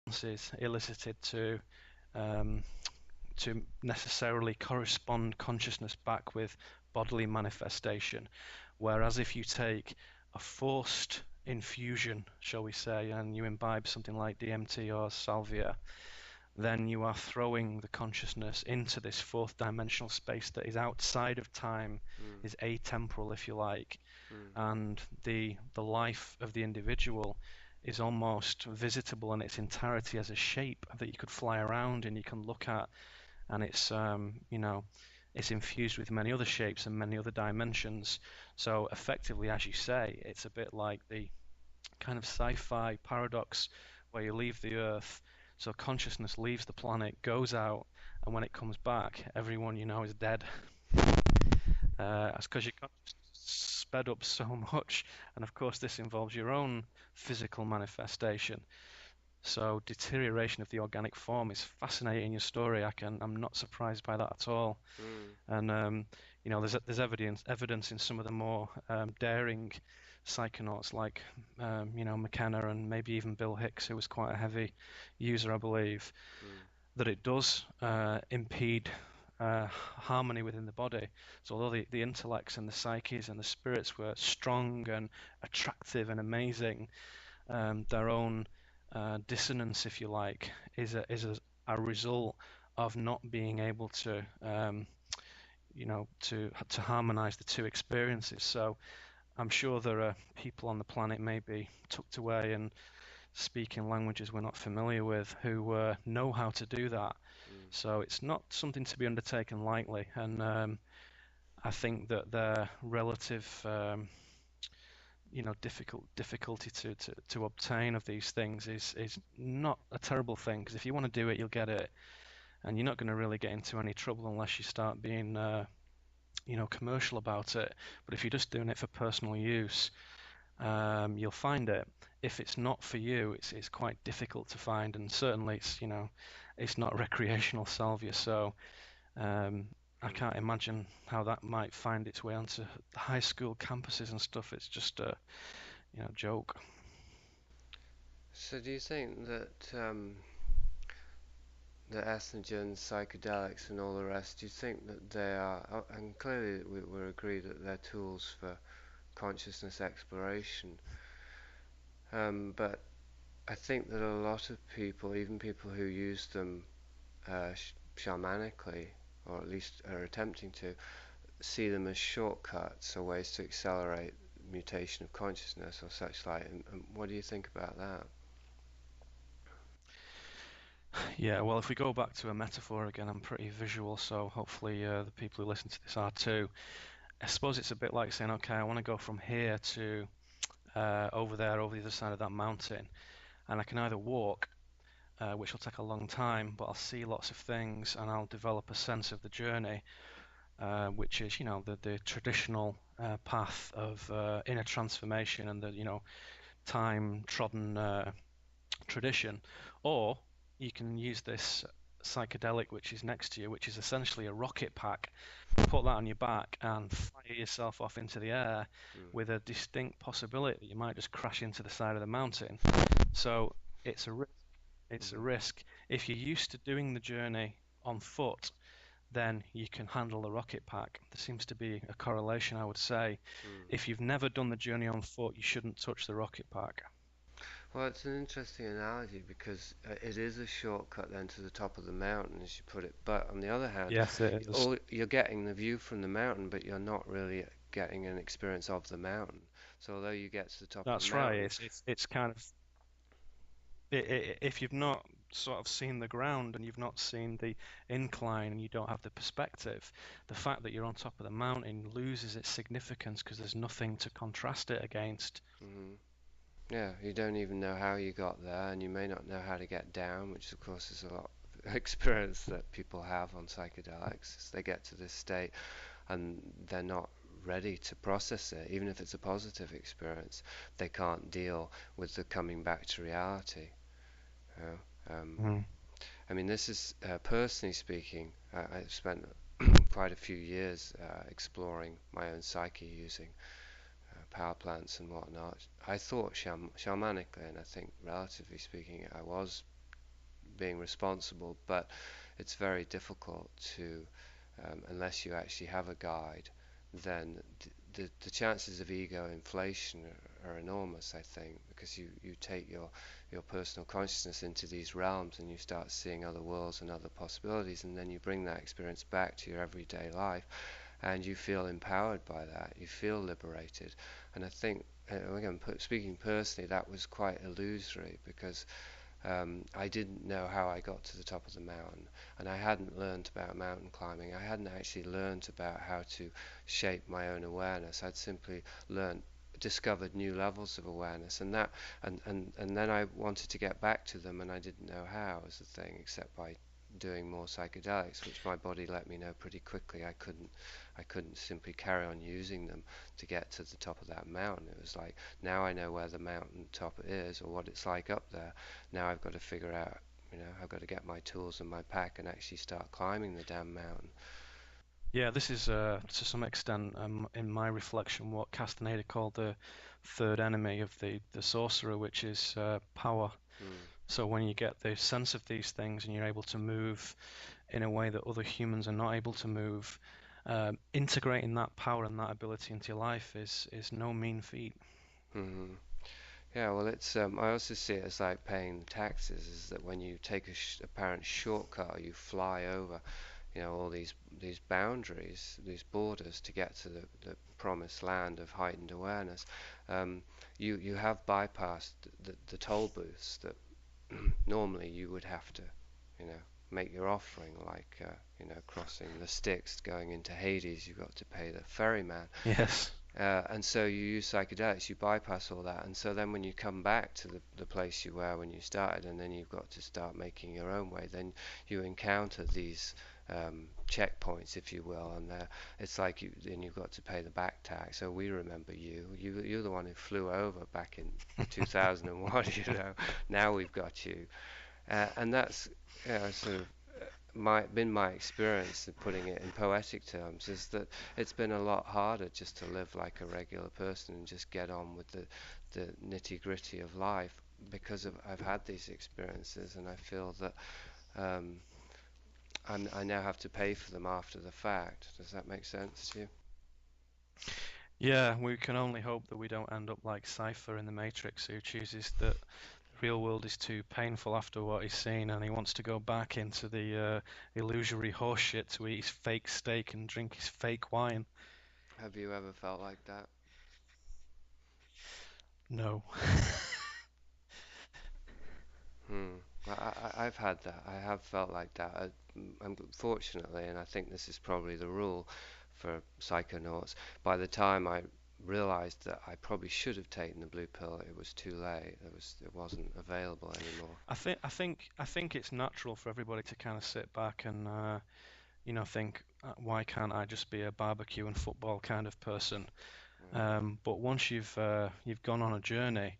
responses elicited um, to necessarily correspond consciousness back with bodily manifestation. Whereas if you take a forced infusion, shall we say, and you imbibe something like DMT or salvia, then you are throwing the consciousness into this fourth dimensional space that is outside of time, Mm, is atemporal, if you like, mm, and the life of the individual is almost visitable in its entirety as a shape that you could fly around and you can look at, and it's infused with many other shapes and many other dimensions. So effectively, as you say, it's a bit like the kind of sci-fi paradox where you leave the Earth, so consciousness leaves the planet, goes out, and when it comes back, everyone you know is dead. That's because you got sped up so much, and of course this involves your own physical manifestation. So deterioration of the organic form is fascinating. Your story, I'm not surprised by that at all. mm, And there's evidence in some of the more daring psychonauts like McKenna and maybe even Bill Hicks, who was quite a heavy user, I believe, mm, that it does impede harmony within the body. So although the intellects and the psyches and the spirits were strong and attractive and amazing, their own dissonance, if you like, is a result of not being able to to harmonize the two experiences. So I'm sure there are people on the planet maybe tucked away and speaking languages we're not familiar with who know how to do that. mm. So it's not something to be undertaken lightly, and I think that their relative difficulty to obtain of these things is not a terrible thing, because if you want to do it, you'll get it, and you're not going to really get into any trouble unless you start being commercial about it. But if you're just doing it for personal use, you'll find it. If it's not for you, it's quite difficult to find, and certainly it's not recreational salvia. So I Mm. can't imagine how that might find its way onto the high school campuses and stuff. It's just a joke. So do you think that the estrogens, psychedelics, and all the rest, do you think that they are, and clearly we're agreed that they're tools for consciousness exploration, but I think that a lot of people, even people who use them shamanically, or at least are attempting to, see them as shortcuts or ways to accelerate mutation of consciousness or such like. And what do you think about that? Yeah, well, if we go back to a metaphor again, I'm pretty visual, so hopefully the people who listen to this are too. I suppose it's a bit like saying, okay, I want to go from here to over there, over the other side of that mountain, and I can either walk, which will take a long time, but I'll see lots of things and I'll develop a sense of the journey, which is, the traditional path of inner transformation and the, time trodden tradition. Or you can use this psychedelic which is next to you, which is essentially a rocket pack, put that on your back and fire yourself off into the air Mm, with a distinct possibility that you might just crash into the side of the mountain. So it's a risk. It's a mm, risk. If you're used to doing the journey on foot, then you can handle the rocket pack. There seems to be a correlation, I would say. mm. If you've never done the journey on foot, you shouldn't touch the rocket pack. Well, it's an interesting analogy because it is a shortcut then to the top of the mountain, as you put it. But on the other hand, Yes, it is. you're getting the view from the mountain, but you're not really getting an experience of the mountain. So although you get to the top of the That's right. mountain, It's kind of if you've not sort of seen the ground and you've not seen the incline and you don't have the perspective, the fact that you're on top of the mountain loses its significance because there's nothing to contrast it against. hmm yeah, you don't even know how you got there, and you may not know how to get down, which of course is a lot of experience that people have on psychedelics. As they get to this state and they're not ready to process it, even if it's a positive experience, they can't deal with the coming back to reality. You know? Mm. I mean, this is personally speaking. I've spent quite a few years exploring my own psyche using power plants and whatnot. I thought shamanically, and I think relatively speaking, I was being responsible, but it's very difficult to, unless you actually have a guide, then the chances of ego inflation are enormous, I think, because you take your personal consciousness into these realms and you start seeing other worlds and other possibilities, and then you bring that experience back to your everyday life and you feel empowered by that, you feel liberated. And I think, again, speaking personally, that was quite illusory because I didn't know how I got to the top of the mountain, and I hadn't learned about mountain climbing. I hadn't actually learned about how to shape my own awareness. I'd simply learned, discovered new levels of awareness, and then I wanted to get back to them, and I didn't know how, was the thing, except by doing more psychedelics, which my body let me know pretty quickly. I couldn't simply carry on using them to get to the top of that mountain. It was like, now I know where the mountain top is or what it's like up there. Now I've got to figure out, I've got to get my tools in my pack and actually start climbing the damn mountain. Yeah, this is to some extent, in my reflection, what Castaneda called the third enemy of the sorcerer, which is power. Hmm. So when you get the sense of these things and you're able to move in a way that other humans are not able to move, integrating that power and that ability into your life is no mean feat. Hmm. Yeah, well, I also see it as like paying the taxes. Is that when you take a apparent shortcut, or you fly over, all these boundaries, these borders to get to the promised land of heightened awareness, um, you have bypassed the toll booths that normally you would have to, you know, make your offering, like crossing the Styx, going into Hades. You've got to pay the ferryman, Yes. and so you use psychedelics, you bypass all that, and so then when you come back to the place you were when you started, and then you've got to start making your own way, then you encounter these checkpoints, if you will, and it's like then you've got to pay the back tax. So we remember you're the one who flew over back in 2001, now we've got you, and that's sort of been my experience of putting it in poetic terms is that it's been a lot harder just to live like a regular person and just get on with the nitty gritty of life because I've had these experiences, and I feel that um, I now have to pay for them after the fact. Does that make sense to you? Yeah, we can only hope that we don't end up like Cypher in the Matrix, who chooses that the real world is too painful after what he's seen, and he wants to go back into the illusory horseshit to eat his fake steak and drink his fake wine. Have you ever felt like that? No. Hmm. I've had that. I have felt like that. Unfortunately, and I think this is probably the rule for psychonauts, by the time I realized that I probably should have taken the blue pill, it was too late. It wasn't available anymore. I think it's natural for everybody to kind of sit back and think, why can't I just be a barbecue and football kind of person? Mm, But once you've gone on a journey,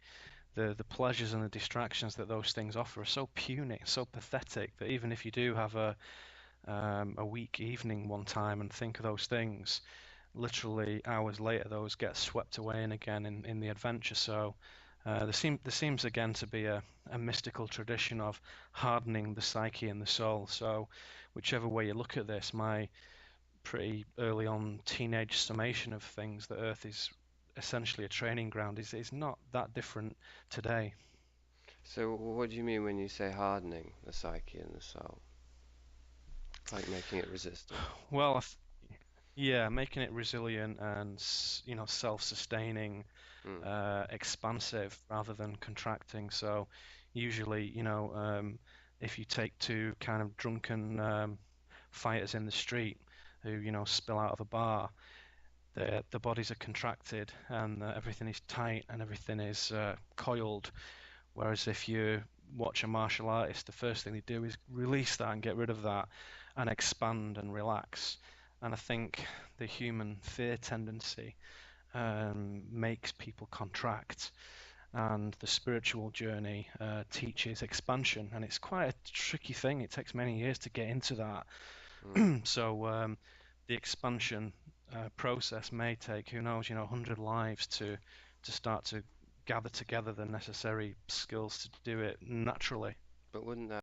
the pleasures and the distractions that those things offer are so puny, so pathetic that even if you do have a weak evening one time and think of those things, literally hours later those get swept away and again in the adventure. So there seems again to be a mystical tradition of hardening the psyche and the soul. So whichever way you look at this, my pretty early on teenage summation of things that Earth is essentially a training ground is not that different today. So, what do you mean when you say hardening the psyche and the soul? Like making it resistant? Well, yeah, making it resilient and self-sustaining, Mm, expansive rather than contracting. So usually, if you take two kind of drunken fighters in the street who spill out of a bar, the bodies are contracted and everything is tight and everything is coiled. Whereas if you watch a martial artist, the first thing they do is release that and get rid of that and expand and relax. And I think the human fear tendency makes people contract, and the spiritual journey teaches expansion. And it's quite a tricky thing. It takes many years to get into that. mm. So the expansion process may take, who knows, 100 lives to start to gather together the necessary skills to do it naturally. But wouldn't that